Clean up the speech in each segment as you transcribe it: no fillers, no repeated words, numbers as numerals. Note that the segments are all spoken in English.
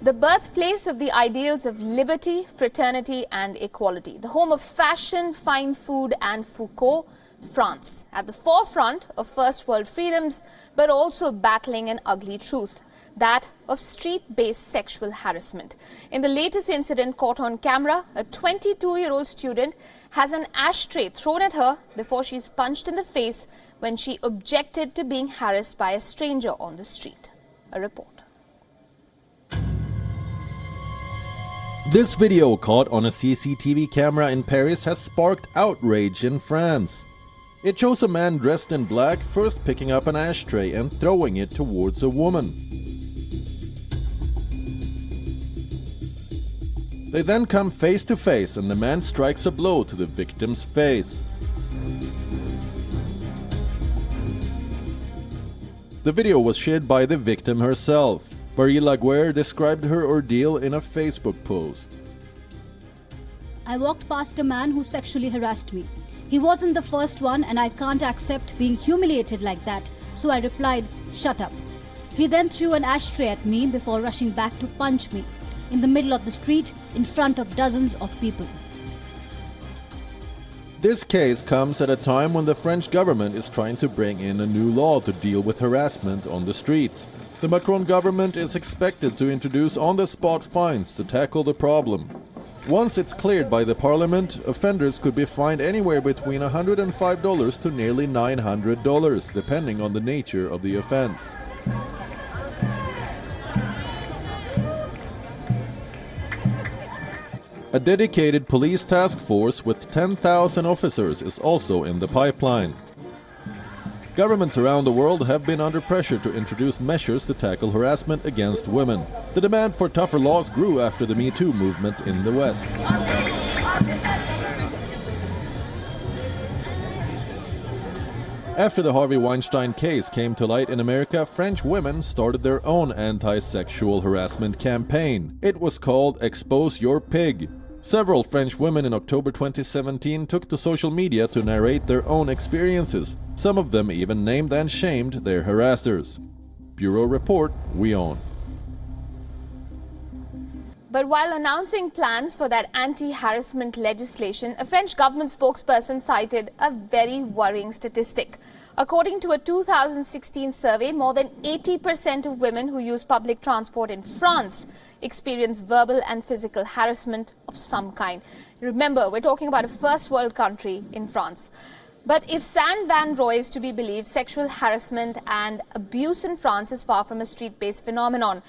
the birthplace of the ideals of liberty, fraternity and equality, the home of fashion, fine food and Foucault, France, at the forefront of first world freedoms, but also battling an ugly truth, that of street-based sexual harassment. In the latest incident caught on camera, a 22-year-old student has an ashtray thrown at her before she's punched in the face when she objected to being harassed by a stranger on the street. A report. This video caught on a CCTV camera in Paris has sparked outrage in France. It shows a man dressed in black first picking up an ashtray and throwing it towards a woman. They then come face to face and the man strikes a blow to the victim's face. The video was shared by the victim herself. Marie Laguerre described her ordeal in a Facebook post. I walked past a man who sexually harassed me. He wasn't the first one and I can't accept being humiliated like that, so I replied, "Shut up." He then threw an ashtray at me before rushing back to punch me in the middle of the street in front of dozens of people. This case comes at a time when the French government is trying to bring in a new law to deal with harassment on the streets. The Macron government is expected to introduce on-the-spot fines to tackle the problem. Once it's cleared by the parliament, offenders could be fined anywhere between $105 to nearly $900, depending on the nature of the offense. A dedicated police task force with 10,000 officers is also in the pipeline. Governments around the world have been under pressure to introduce measures to tackle harassment against women. The demand for tougher laws grew after the Me Too movement in the West. After the Harvey Weinstein case came to light in America, French women started their own anti-sexual harassment campaign. It was called Expose Your Pig. Several French women in October 2017 took to social media to narrate their own experiences. Some of them even named and shamed their harassers. Bureau Report, WION. But while announcing plans for that anti-harassment legislation, a French government spokesperson cited a very worrying statistic. According to a 2016 survey, more than 80% of women who use public transport in France experience verbal and physical harassment of some kind. Remember, we're talking about a first world country in France. But if San Van Roy is to be believed, sexual harassment and abuse in France is far from a street-based phenomenon.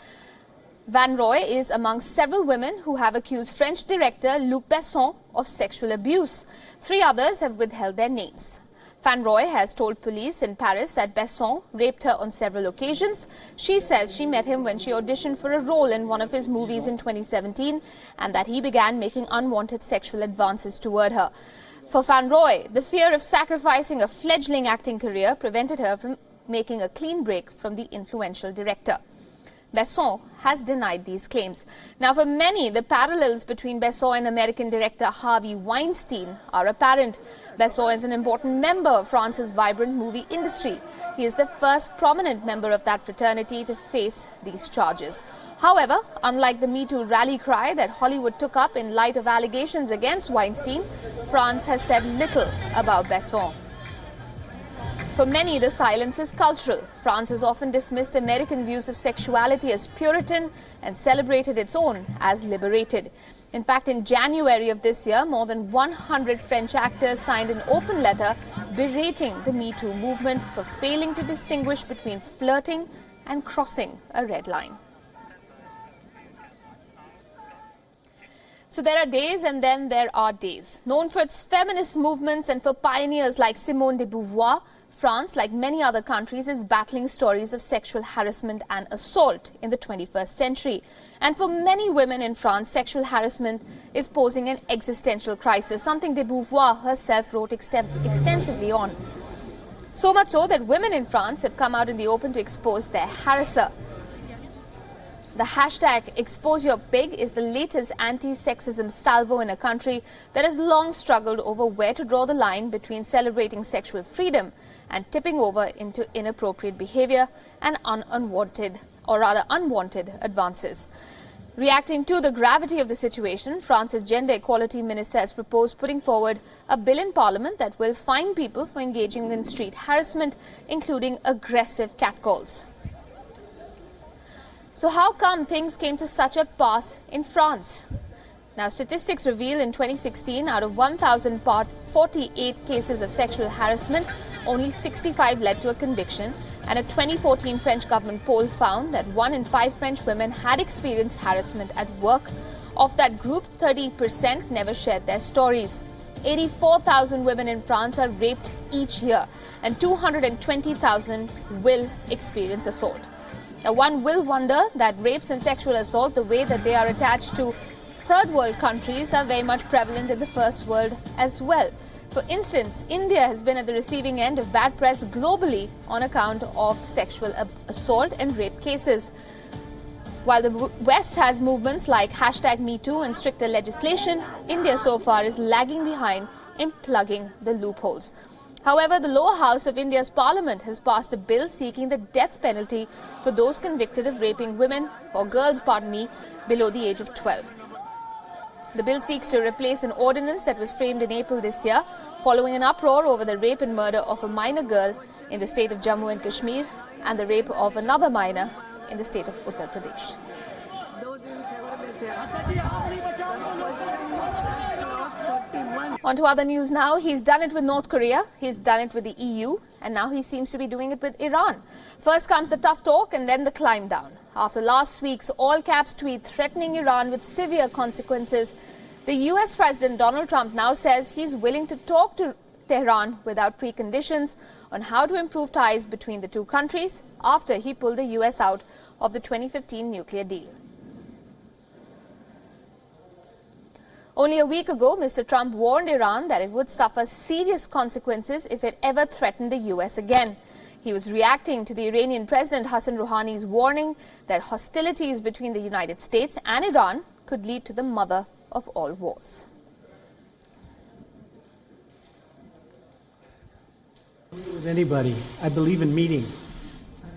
Van Roy is among several women who have accused French director Luc Besson of sexual abuse. 3 others have withheld their names. Van Roy has told police in Paris that Besson raped her on several occasions. She says she met him when she auditioned for a role in one of his movies in 2017 and that he began making unwanted sexual advances toward her. For Van Roy, the fear of sacrificing a fledgling acting career prevented her from making a clean break from the influential director. Besson has denied these claims. Now, for many, the parallels between Besson and American director Harvey Weinstein are apparent. Besson is an important member of France's vibrant movie industry. He is the first prominent member of that fraternity to face these charges. However, unlike the Me Too rally cry that Hollywood took up in light of allegations against Weinstein, France has said little about Besson. For many, the silence is cultural. France has often dismissed American views of sexuality as Puritan and celebrated its own as liberated. In fact, in January of this year, more than 100 French actors signed an open letter berating the Me Too movement for failing to distinguish between flirting and crossing a red line. So there are days and then there are days. Known for its feminist movements and for pioneers like Simone de Beauvoir, France, like many other countries, is battling stories of sexual harassment and assault in the 21st century. And for many women in France, sexual harassment is posing an existential crisis, something de Beauvoir herself wrote extensively on. So much so that women in France have come out in the open to expose their harasser. The hashtag #ExposeYourPig is the latest anti-sexism salvo in a country that has long struggled over where to draw the line between celebrating sexual freedom and tipping over into inappropriate behavior and unwanted advances. Reacting to the gravity of the situation, France's gender equality minister has proposed putting forward a bill in parliament that will fine people for engaging in street harassment, including aggressive catcalls. So how come things came to such a pass in France? Now, statistics reveal in 2016, out of 1,048 cases of sexual harassment, only 65 led to a conviction. And a 2014 French government poll found that 1 in 5 French women had experienced harassment at work. Of that group, 30% never shared their stories. 84,000 women in France are raped each year, and 220,000 will experience assault. Now, one will wonder that rapes and sexual assault, the way that they are attached to third world countries, are very much prevalent in the first world as well. For instance, India has been at the receiving end of bad press globally on account of sexual assault and rape cases. While the West has movements like #MeToo and stricter legislation, India so far is lagging behind in plugging the loopholes. However, the lower house of India's parliament has passed a bill seeking the death penalty for those convicted of raping women, or girls, below the age of 12. The bill seeks to replace an ordinance that was framed in April this year following an uproar over the rape and murder of a minor girl in the state of Jammu and Kashmir and the rape of another minor in the state of Uttar Pradesh. On to other news now. He's done it with North Korea, he's done it with the EU, and now he seems to be doing it with Iran. First comes the tough talk and then the climb down. After last week's all-caps tweet threatening Iran with severe consequences, the US President Donald Trump now says he's willing to talk to Tehran without preconditions on how to improve ties between the two countries after he pulled the US out of the 2015 nuclear deal. Only a week ago, Mr. Trump warned Iran that it would suffer serious consequences if it ever threatened the US again. He was reacting to the Iranian President Hassan Rouhani's warning that hostilities between the United States and Iran could lead to the mother of all wars. With anybody, I believe in meeting.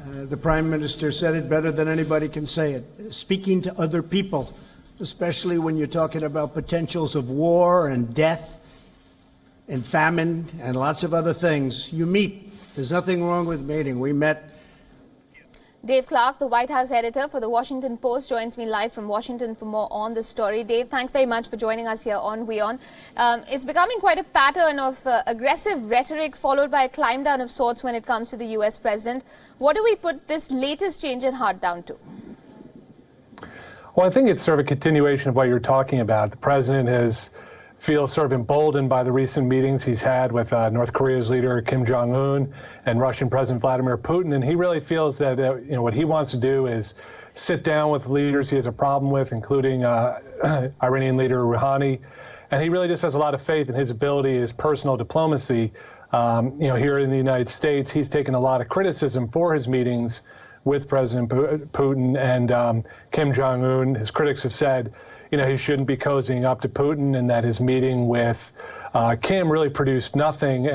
The Prime Minister said it better than anybody can say it. Speaking to other people, especially when you're talking about potentials of war and death and famine and lots of other things. You meet. There's nothing wrong with meeting. We met. Dave Clark, the White House editor for The Washington Post, joins me live from Washington for more on the story. Dave, thanks very much for joining us here on WION. It's becoming quite a pattern of aggressive rhetoric followed by a climb down of sorts when it comes to the US president. What do we put this latest change in heart down to? Well, I think it's sort of a continuation of what you're talking about. The president feels sort of emboldened by the recent meetings he's had with North Korea's leader Kim Jong-un and Russian President Vladimir Putin, and he really feels that what he wants to do is sit down with leaders he has a problem with, including Iranian leader Rouhani, and he really just has a lot of faith in his ability, his personal diplomacy. Here in the United States, he's taken a lot of criticism for his meetings with President Putin and Kim Jong-un. His critics have said, he shouldn't be cozying up to Putin, and that his meeting with Kim really produced nothing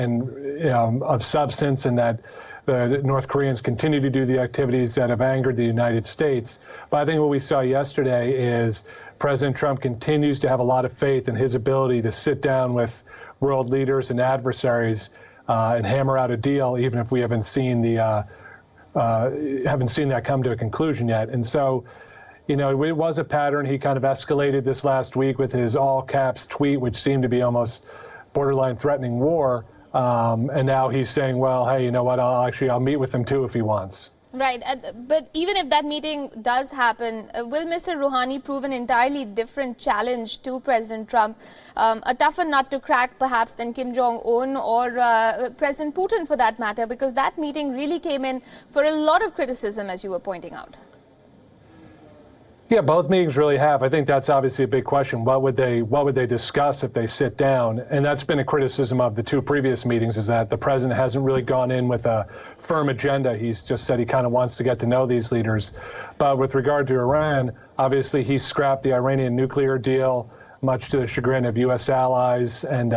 of substance, and that the North Koreans continue to do the activities that have angered the United States. But I think what we saw yesterday is President Trump continues to have a lot of faith in his ability to sit down with world leaders and adversaries and hammer out a deal, even if we haven't seen that come to a conclusion yet. And so, it was a pattern. He kind of escalated this last week with his all-caps tweet, which seemed to be almost borderline threatening war. And now he's saying, well, hey, you know what, I'll meet with him too if he wants. Right. But even if that meeting does happen, will Mr. Rouhani prove an entirely different challenge to President Trump? A tougher nut to crack, perhaps, than Kim Jong-un or President Putin, for that matter, because that meeting really came in for a lot of criticism, as you were pointing out. Yeah, both meetings really have. I think that's obviously a big question. What would they discuss if they sit down? And that's been a criticism of the two previous meetings, is that the president hasn't really gone in with a firm agenda. He's just said he kind of wants to get to know these leaders. But with regard to Iran, obviously he scrapped the Iranian nuclear deal, much to the chagrin of U.S. allies and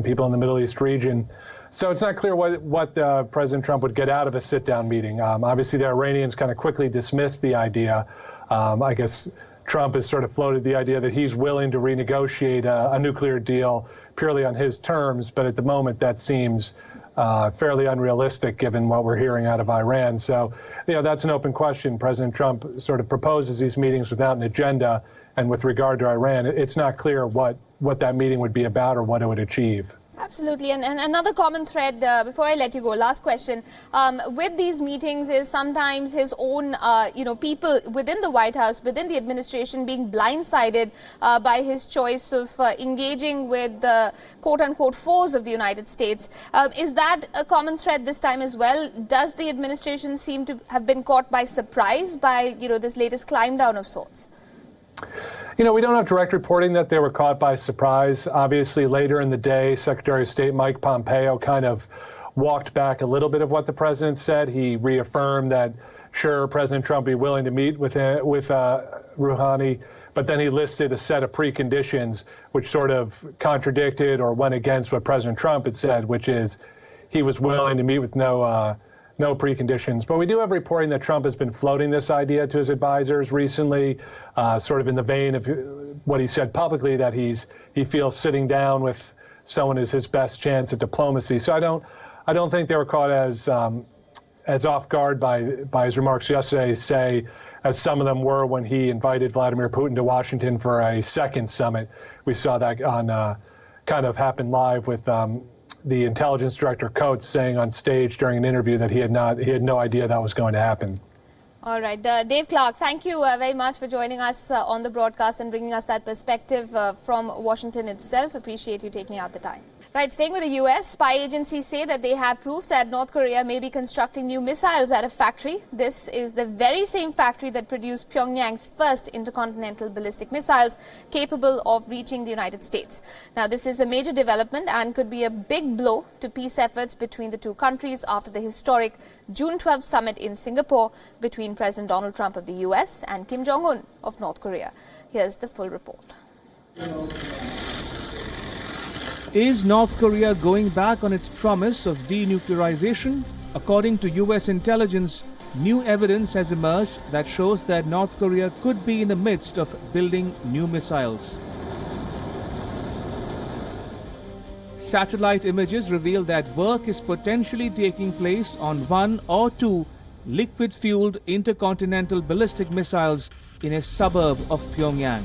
people in the Middle East region. So it's not clear what President Trump would get out of a sit-down meeting. Obviously, the Iranians kind of quickly dismissed the idea. I guess Trump has sort of floated the idea that he's willing to renegotiate a nuclear deal purely on his terms, but at the moment that seems fairly unrealistic given what we're hearing out of Iran. So, that's an open question. President Trump sort of proposes these meetings without an agenda, and with regard to Iran, it's not clear what that meeting would be about or what it would achieve. Absolutely. And another common thread, before I let you go, last question, with these meetings is sometimes his own, people within the White House, within the administration being blindsided by his choice of engaging with the quote-unquote foes of the United States. Is that a common thread this time as well? Does the administration seem to have been caught by surprise by, this latest climb down of sorts? We don't have direct reporting that they were caught by surprise. Obviously, later in the day, Secretary of State Mike Pompeo kind of walked back a little bit of what the president said. He reaffirmed that, sure, President Trump be willing to meet with Rouhani, but then he listed a set of preconditions which sort of contradicted or went against what President Trump had said, which is he was willing to meet with no preconditions. But we do have reporting that Trump has been floating this idea to his advisors recently, sort of in the vein of what he said publicly, that he feels sitting down with someone is his best chance at diplomacy. So I don't think they were caught as off guard by his remarks yesterday, say, as some of them were when he invited Vladimir Putin to Washington for a second summit. We saw that on kind of happen live with the intelligence director Coates saying on stage during an interview that he had no idea that was going to happen. All right. Dave Clark, thank you very much for joining us on the broadcast and bringing us that perspective from Washington itself. Appreciate you taking out the time. Right, staying with the U.S., spy agencies say that they have proof that North Korea may be constructing new missiles at a factory. This is the very same factory that produced Pyongyang's first intercontinental ballistic missiles capable of reaching the United States. Now, this is a major development and could be a big blow to peace efforts between the two countries after the historic June 12 summit in Singapore between President Donald Trump of the U.S. and Kim Jong-un of North Korea. Here's the full report. Is North Korea going back on its promise of denuclearization? According to U.S. intelligence, new evidence has emerged that shows that North Korea could be in the midst of building new missiles. Satellite images reveal that work is potentially taking place on one or two liquid-fueled intercontinental ballistic missiles in a suburb of Pyongyang.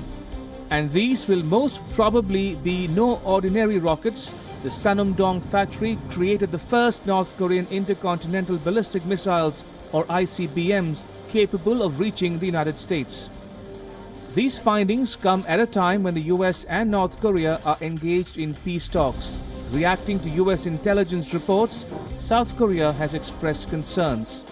And these will most probably be no ordinary rockets. The Sanumdong factory created the first North Korean intercontinental ballistic missiles, or ICBMs, capable of reaching the United States. These findings come at a time when the US and North Korea are engaged in peace talks. Reacting to US intelligence reports, South Korea has expressed concerns.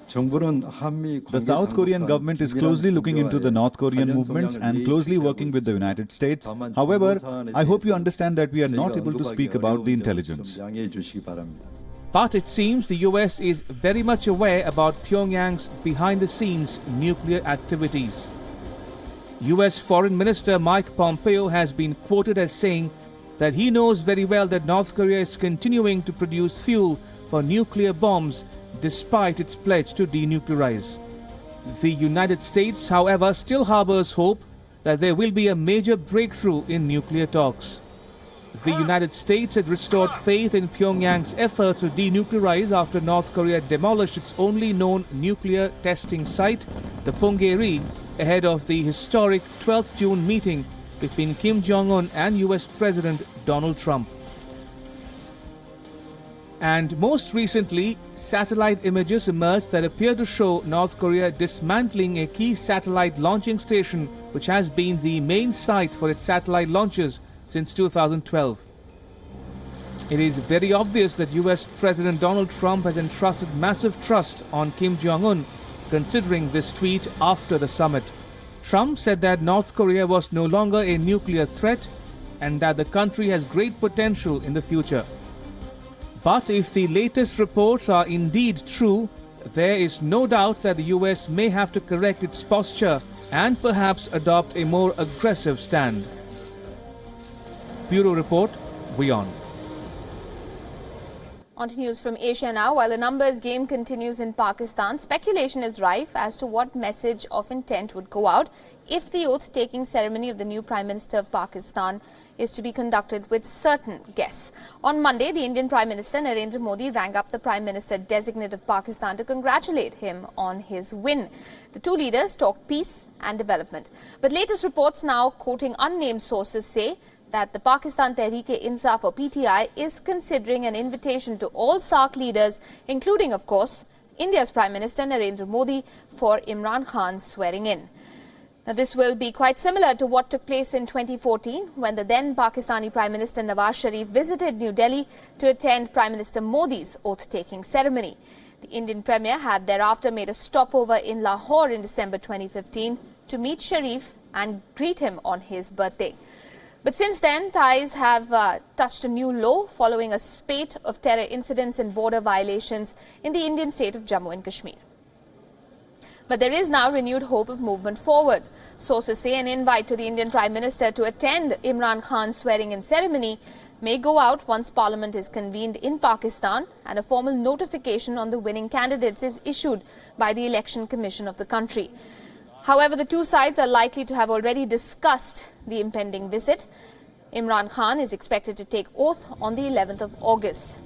The South Korean government is closely looking into the North Korean movements and closely working with the United States. However, I hope you understand that we are not able to speak about the intelligence. But it seems the US is very much aware about Pyongyang's behind-the-scenes nuclear activities. US Foreign Minister Mike Pompeo has been quoted as saying that he knows very well that North Korea is continuing to produce fuel for nuclear bombs despite its pledge to denuclearize. The United States, however, still harbors hope that there will be a major breakthrough in nuclear talks. The United States had restored faith in Pyongyang's efforts to denuclearize after North Korea demolished its only known nuclear testing site, the Punggye-ri, ahead of the historic 12th June meeting between Kim Jong-un and US President Donald Trump. And most recently, satellite images emerged that appear to show North Korea dismantling a key satellite launching station which has been the main site for its satellite launches since 2012. It is very obvious that US President Donald Trump has entrusted massive trust on Kim Jong-un, considering this tweet after the summit. Trump said that North Korea was no longer a nuclear threat and that the country has great potential in the future. But if the latest reports are indeed true, there is no doubt that the US may have to correct its posture and perhaps adopt a more aggressive stand. Bureau Report, WION. On to news from Asia now. While the numbers game continues in Pakistan, speculation is rife as to what message of intent would go out if the oath-taking ceremony of the new Prime Minister of Pakistan is to be conducted with certain guests. On Monday, the Indian Prime Minister Narendra Modi rang up the Prime Minister-designate of Pakistan to congratulate him on his win. The two leaders talked peace and development. But latest reports now, quoting unnamed sources, say that the Pakistan Tehreek-e-Insaf or PTI is considering an invitation to all SAARC leaders, including, of course, India's Prime Minister Narendra Modi, for Imran Khan's swearing in. Now, this will be quite similar to what took place in 2014 when the then Pakistani Prime Minister Nawaz Sharif visited New Delhi to attend Prime Minister Modi's oath-taking ceremony. The Indian Premier had thereafter made a stopover in Lahore in December 2015 to meet Sharif and greet him on his birthday. But since then, ties have touched a new low following a spate of terror incidents and border violations in the Indian state of Jammu and Kashmir. But there is now renewed hope of movement forward. Sources say an invite to the Indian Prime Minister to attend Imran Khan's swearing-in ceremony may go out once Parliament is convened in Pakistan and a formal notification on the winning candidates is issued by the Election Commission of the country. However, the two sides are likely to have already discussed the impending visit. Imran Khan is expected to take oath on the 11th of August.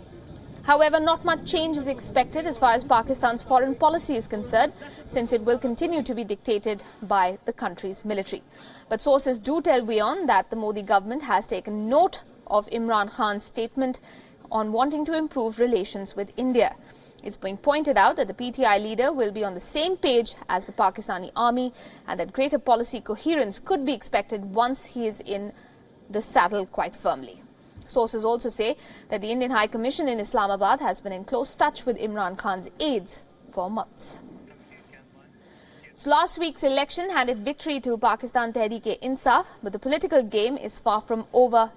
However, not much change is expected as far as Pakistan's foreign policy is concerned, since it will continue to be dictated by the country's military. But sources do tell WION that the Modi government has taken note of Imran Khan's statement on wanting to improve relations with India. It's being pointed out that the PTI leader will be on the same page as the Pakistani army and that greater policy coherence could be expected once he is in the saddle quite firmly. Sources also say that the Indian High Commission in Islamabad has been in close touch with Imran Khan's aides for months. So last week's election handed victory to Pakistan Tehreek-e-Insaf, but the political game is far from over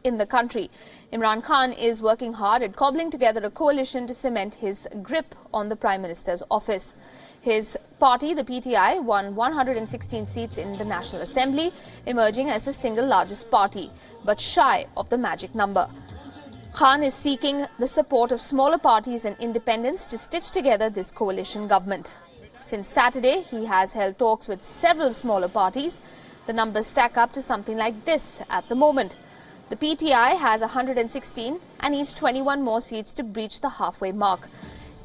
in the country. Imran Khan is working hard at cobbling together a coalition to cement his grip on the Prime Minister's office. His party, the PTI, won 116 seats in the National Assembly, emerging as the single largest party, but shy of the magic number. Khan is seeking the support of smaller parties and independents to stitch together this coalition government. Since Saturday, he has held talks with several smaller parties. The numbers stack up to something like this at the moment. The PTI has 116 and needs 21 more seats to breach the halfway mark.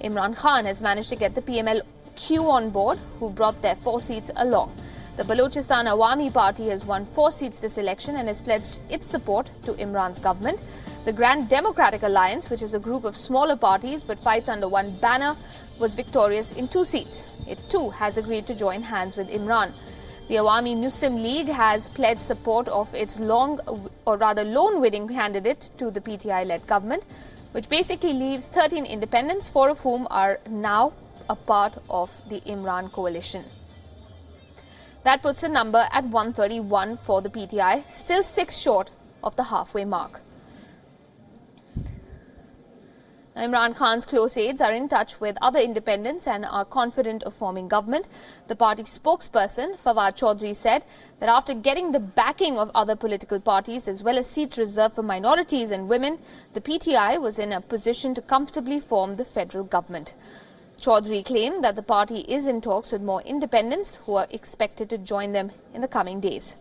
Imran Khan has managed to get the PML-Q on board, who brought their 4 seats along. The Balochistan Awami Party has won 4 seats this election and has pledged its support to Imran's government. The Grand Democratic Alliance, which is a group of smaller parties but fights under one banner, was victorious in 2 seats. It too has agreed to join hands with Imran. The Awami Muslim League has pledged support of its lone winning candidate to the PTI-led government, which basically leaves 13 independents, 4 of whom are now a part of the Imran coalition. That puts the number at 131 for the PTI, still 6 short of the halfway mark. Imran Khan's close aides are in touch with other independents and are confident of forming government. The party spokesperson, Fawad Chaudhry, said that after getting the backing of other political parties as well as seats reserved for minorities and women, the PTI was in a position to comfortably form the federal government. Chaudhry claimed that the party is in talks with more independents who are expected to join them in the coming days.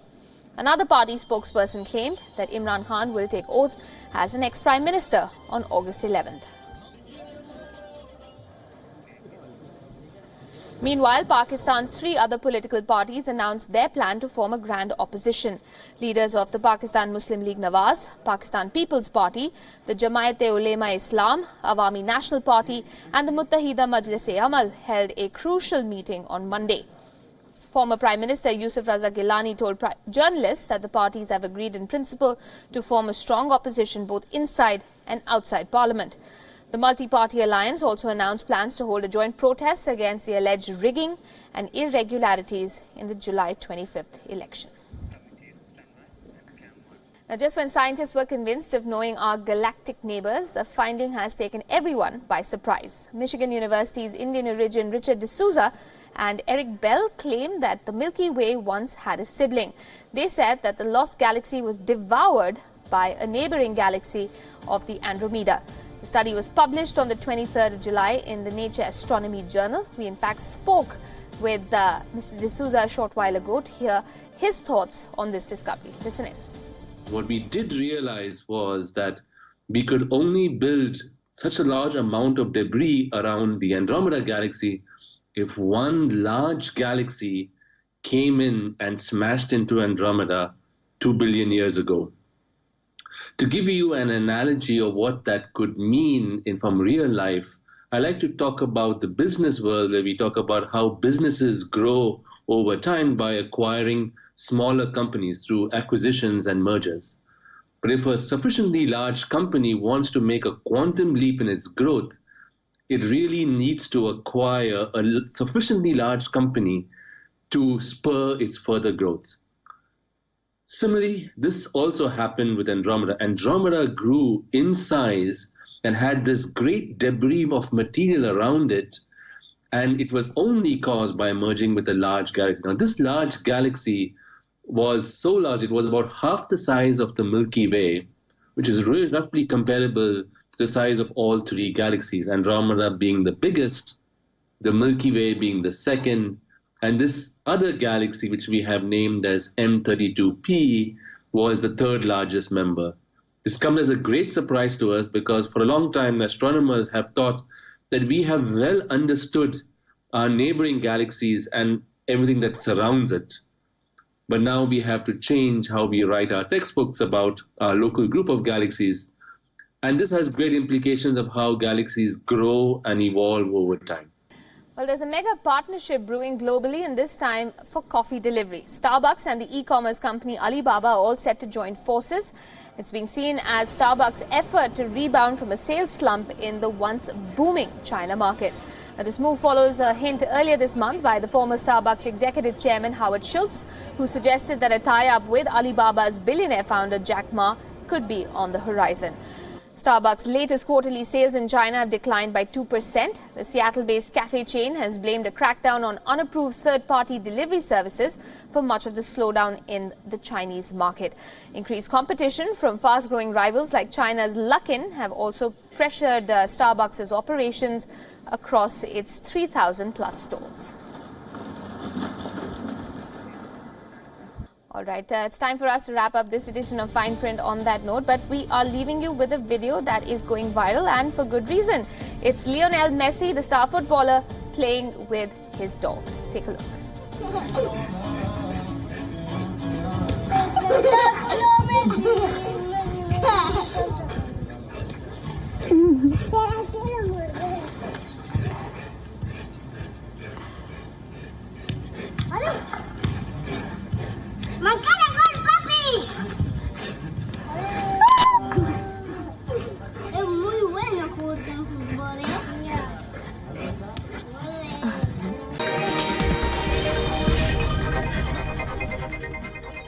Another party spokesperson claimed that Imran Khan will take oath as the next Prime Minister on August 11th. Meanwhile, Pakistan's 3 other political parties announced their plan to form a grand opposition. Leaders of the Pakistan Muslim League Nawaz, Pakistan People's Party, the Jamaat-e-Ulema-Islam, Awami National Party and the Muttahida Majlis-e-Amal held a crucial meeting on Monday. Former Prime Minister Yusuf Raza Gilani told journalists that the parties have agreed in principle to form a strong opposition both inside and outside Parliament. The multi-party alliance also announced plans to hold a joint protest against the alleged rigging and irregularities in the July 25th election. Now, just when scientists were convinced of knowing our galactic neighbours, a finding has taken everyone by surprise. Michigan University's Indian origin Richard D'Souza and Eric Bell claimed that the Milky Way once had a sibling. They said that the lost galaxy was devoured by a neighbouring galaxy of the Andromeda. The study was published on the 23rd of July in the Nature Astronomy Journal. We in fact spoke with Mr. D'Souza a short while ago to hear his thoughts on this discovery. Listen in. What we did realize was that we could only build such a large amount of debris around the Andromeda galaxy if one large galaxy came in and smashed into Andromeda 2 billion years ago. To give you an analogy of what that could mean from real life, I like to talk about the business world, where we talk about how businesses grow over time by acquiring smaller companies through acquisitions and mergers. But if a sufficiently large company wants to make a quantum leap in its growth, it really needs to acquire a sufficiently large company to spur its further growth. Similarly, this also happened with Andromeda. Andromeda grew in size and had this great debris of material around it, and it was only caused by merging with a large galaxy. Now, this large galaxy was so large, it was about half the size of the Milky Way, which is really roughly comparable to the size of all three galaxies, Andromeda being the biggest, the Milky Way being the second, and this other galaxy, which we have named as M32P, was the third largest member. This comes as a great surprise to us because for a long time, astronomers have thought that we have well understood our neighboring galaxies and everything that surrounds it. But now we have to change how we write our textbooks about our local group of galaxies. And this has great implications of how galaxies grow and evolve over time. Well, there's a mega partnership brewing globally, and this time for coffee delivery. Starbucks and the e-commerce company Alibaba are all set to join forces. It's being seen as Starbucks' effort to rebound from a sales slump in the once booming China market. Now, this move follows a hint earlier this month by the former Starbucks executive chairman Howard Schultz, who suggested that a tie-up with Alibaba's billionaire founder Jack Ma could be on the horizon. Starbucks' latest quarterly sales in China have declined by 2%. The Seattle-based cafe chain has blamed a crackdown on unapproved third-party delivery services for much of the slowdown in the Chinese market. Increased competition from fast-growing rivals like China's Luckin have also pressured Starbucks' operations across its 3,000-plus stores. All right, it's time for us to wrap up this edition of Fine Print on that note, but we are leaving you with a video that is going viral, and for good reason. It's Lionel Messi, the star footballer, playing with his dog. Take a look.